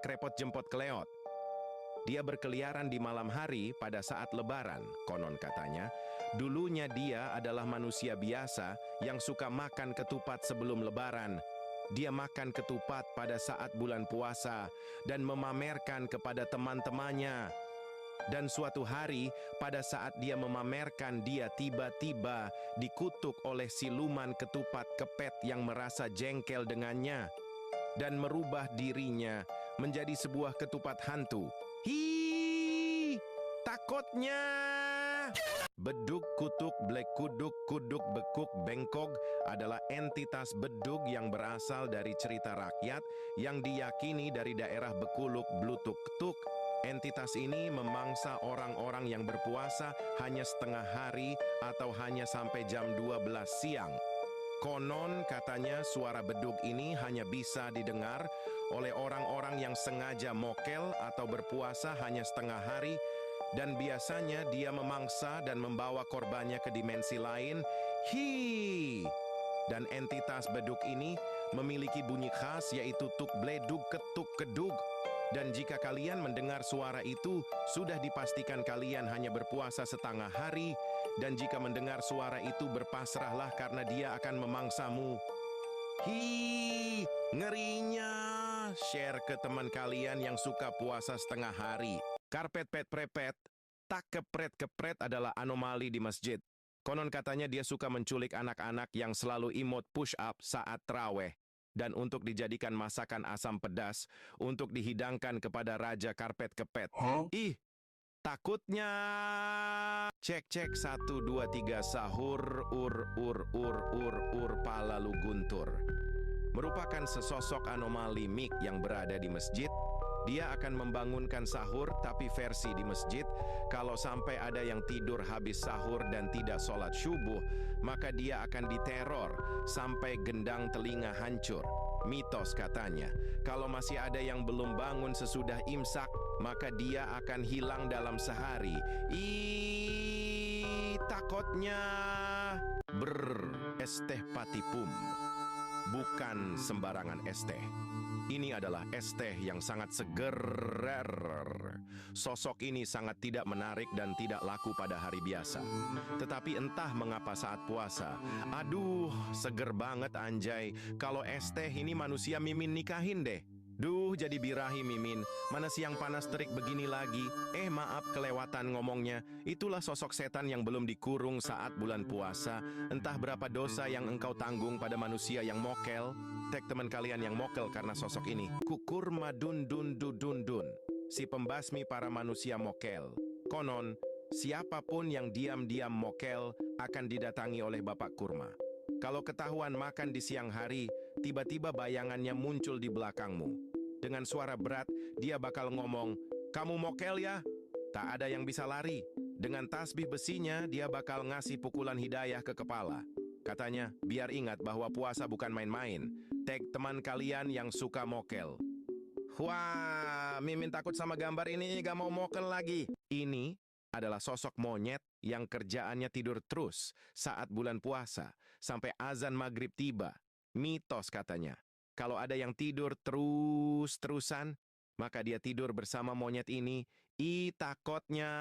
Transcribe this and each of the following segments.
krepot jempot keleot. Dia berkeliaran di malam hari pada saat lebaran, konon katanya. Dulunya dia adalah manusia biasa yang suka makan ketupat sebelum lebaran. Dia makan ketupat pada saat bulan puasa dan memamerkan kepada teman-temannya. Dan suatu hari, pada saat dia memamerkan, dia tiba-tiba dikutuk oleh siluman ketupat kepet yang merasa jengkel dengannya dan merubah dirinya menjadi sebuah ketupat hantu. Hi, takutnya. Bedug, kutuk, blek kuduk, kuduk, bekuk, bengkog adalah entitas bedug yang berasal dari cerita rakyat yang diyakini dari daerah Bekuluk, Blutuk, Tuk. Entitas ini memangsa orang-orang yang berpuasa hanya setengah hari atau hanya sampai jam 12 siang. Konon katanya suara bedug ini hanya bisa didengar oleh orang-orang yang sengaja mokel atau berpuasa hanya setengah hari, dan biasanya dia memangsa dan membawa korbannya ke dimensi lain. Hi! Dan entitas bedug ini memiliki bunyi khas yaitu tuk bledug ketuk kedug. Dan jika kalian mendengar suara itu, sudah dipastikan kalian hanya berpuasa setengah hari. Dan jika mendengar suara itu, berpasrahlah karena dia akan memangsamu. Hi, ngerinya. Share ke teman kalian yang suka puasa setengah hari. Karpet pet prepet, tak kepret-kepret adalah anomali di masjid. Konon katanya dia suka menculik anak-anak yang selalu imut push up saat traweh. Dan untuk dijadikan masakan asam pedas untuk dihidangkan kepada Raja Karpet Kepet. Ih, takutnya. Cek 1 2 3 sahur ur palalu guntur. Merupakan sesosok anomali mik yang berada di masjid. Dia akan membangunkan sahur, tapi versi di masjid, kalau sampai ada yang tidur habis sahur dan tidak sholat subuh, maka dia akan diteror sampai gendang telinga hancur. Mitos katanya, kalau masih ada yang belum bangun sesudah imsak, maka dia akan hilang dalam sehari. Ih, takutnya. Es teh patipum. Bukan sembarangan es teh. Ini adalah es teh yang sangat seger. Sosok ini sangat tidak menarik dan tidak laku pada hari biasa. Tetapi entah mengapa saat puasa, aduh, seger banget anjay. Kalau es teh ini manusia Mimin nikahin deh. Duh, jadi birahi Mimin. Mana siang panas terik begini lagi. Maaf kelewatan ngomongnya. Itulah sosok setan yang belum dikurung saat bulan puasa. Entah berapa dosa yang engkau tanggung pada manusia yang mokel. Tag teman kalian yang mokel karena sosok ini. Kukur madun dun dun dun dun. Si pembasmi para manusia mokel. Konon, siapapun yang diam-diam mokel akan didatangi oleh Bapak Kurma. Kalau ketahuan makan di siang hari, tiba-tiba bayangannya muncul di belakangmu. Dengan suara berat, dia bakal ngomong, "Kamu mokel ya?" Tak ada yang bisa lari. Dengan tasbih besinya, dia bakal ngasih pukulan hidayah ke kepala. Katanya, biar ingat bahwa puasa bukan main-main. Tag teman kalian yang suka mokel. Wah, Mimin takut sama gambar ini, gak mau mokel lagi. Ini adalah sosok monyet yang kerjaannya tidur terus saat bulan puasa, sampai azan maghrib tiba. Mitos katanya. Kalau ada yang tidur terus-terusan, maka dia tidur bersama monyet ini. Takutnya.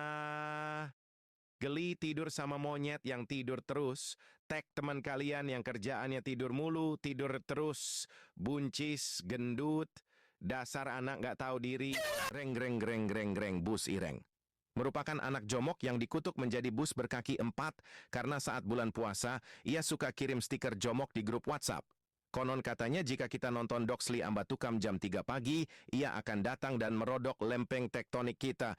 Geli tidur sama monyet yang tidur terus. Tag teman kalian yang kerjaannya tidur mulu, tidur terus. Buncis, gendut, dasar anak gak tahu diri. Reng, bus ireng. Merupakan anak jomok yang dikutuk menjadi bus berkaki 4 karena saat bulan puasa, ia suka kirim stiker jomok di grup WhatsApp. Konon katanya jika kita nonton Doxley Ambatukam jam 3 pagi, ia akan datang dan merodok lempeng tektonik kita.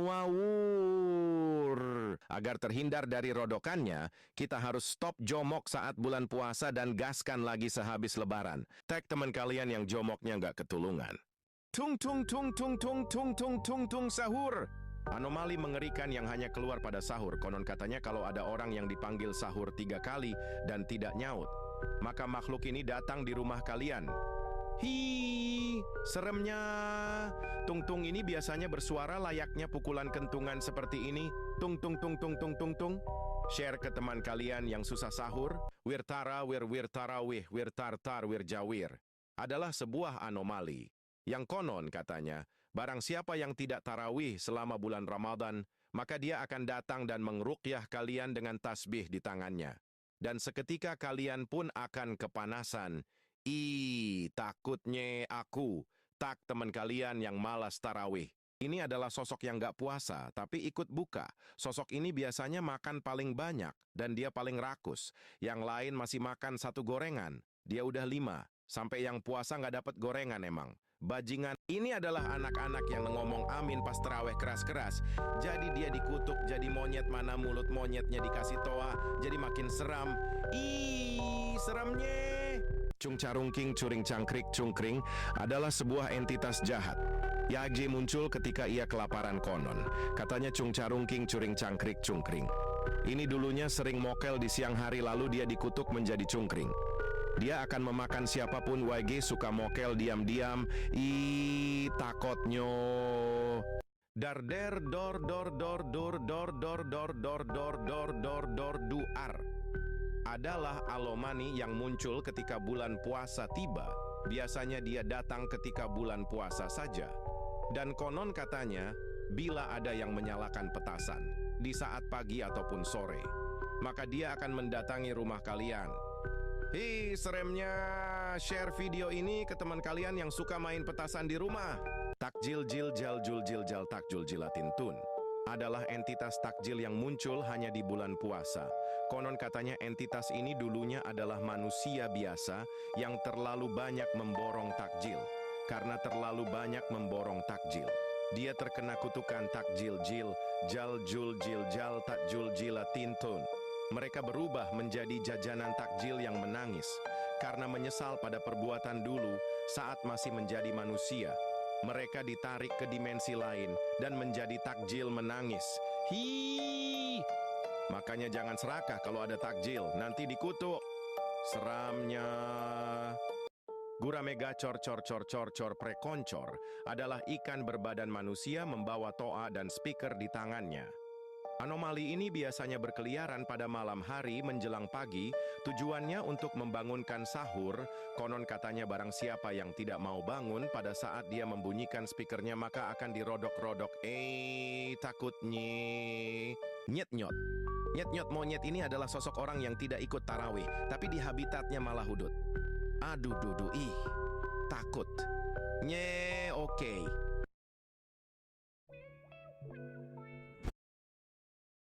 Ngawur. Agar terhindar dari rodokannya, kita harus stop jomok saat bulan puasa dan gaskan lagi sehabis lebaran. Tag teman kalian yang jomoknya nggak ketulungan. Tung sahur. Anomali mengerikan yang hanya keluar pada sahur. Konon katanya kalau ada orang yang dipanggil sahur 3 kali dan tidak nyaut, maka makhluk ini datang di rumah kalian. Hi, seremnya. Tung ini biasanya bersuara layaknya pukulan kentungan seperti ini. Tung. Share ke teman kalian yang susah sahur. Wir tarawih, wir tartar, wir jawir. Adalah sebuah anomali. Yang konon katanya, barang siapa yang tidak tarawih selama bulan Ramadan, maka dia akan datang dan mengruqyah kalian dengan tasbih di tangannya. Dan seketika kalian pun akan kepanasan. Takutnya aku, tak teman kalian yang malas tarawih. Ini adalah sosok yang gak puasa, tapi ikut buka. Sosok ini biasanya makan paling banyak, dan dia paling rakus. Yang lain masih makan 1 gorengan, dia udah 5. Sampai yang puasa gak dapat gorengan emang. Bajingan. Ini adalah anak-anak yang ngomong amin pas terawih keras-keras. Jadi dia dikutuk jadi monyet, mana mulut monyetnya dikasih toa, jadi makin seram. Seramnya. Cung Carungking Curing Cangkrik Cungkring adalah sebuah entitas jahat. Yagye muncul ketika ia kelaparan konon. Katanya Cung Carungking Curing Cangkrik Cungkring. Ini dulunya sering mokel di siang hari, lalu dia dikutuk menjadi cungkring. Dia akan memakan siapapun. YG suka mokel diam-diam. Takotnyo. Darder dor dor dor dor dor dor dor dor dor dor dor dor duar adalah alomani yang muncul ketika bulan puasa tiba. Biasanya dia datang ketika bulan puasa saja. Dan konon katanya, bila ada yang menyalakan petasan di saat pagi ataupun sore, maka dia akan mendatangi rumah kalian. Seremnya, share video ini ke teman kalian yang suka main petasan di rumah. Takjil jil jal jul jil jal takjul jilatin tun adalah entitas takjil yang muncul hanya di bulan puasa. Konon katanya entitas ini dulunya adalah manusia biasa yang terlalu banyak memborong takjil. Karena terlalu banyak memborong takjil, dia terkena kutukan takjil jil, jal jul jil jal takjul jilatin tun. Mereka berubah menjadi jajanan takjil yang menangis karena menyesal pada perbuatan dulu saat masih menjadi manusia. Mereka ditarik ke dimensi lain dan menjadi takjil menangis. Makanya jangan serakah kalau ada takjil, nanti dikutuk. Seramnya. Gurame gacor cor cor cor cor prekoncor adalah ikan berbadan manusia membawa toa dan speaker di tangannya. Anomali ini biasanya berkeliaran pada malam hari menjelang pagi, tujuannya untuk membangunkan sahur. Konon katanya barang siapa yang tidak mau bangun pada saat dia membunyikan speakernya maka akan dirodok-rodok. Takutnya. Nyet-nyot. Nyet-nyot monyet ini adalah sosok orang yang tidak ikut tarawih, tapi di habitatnya malah hudut. Aduh, takut. Oke.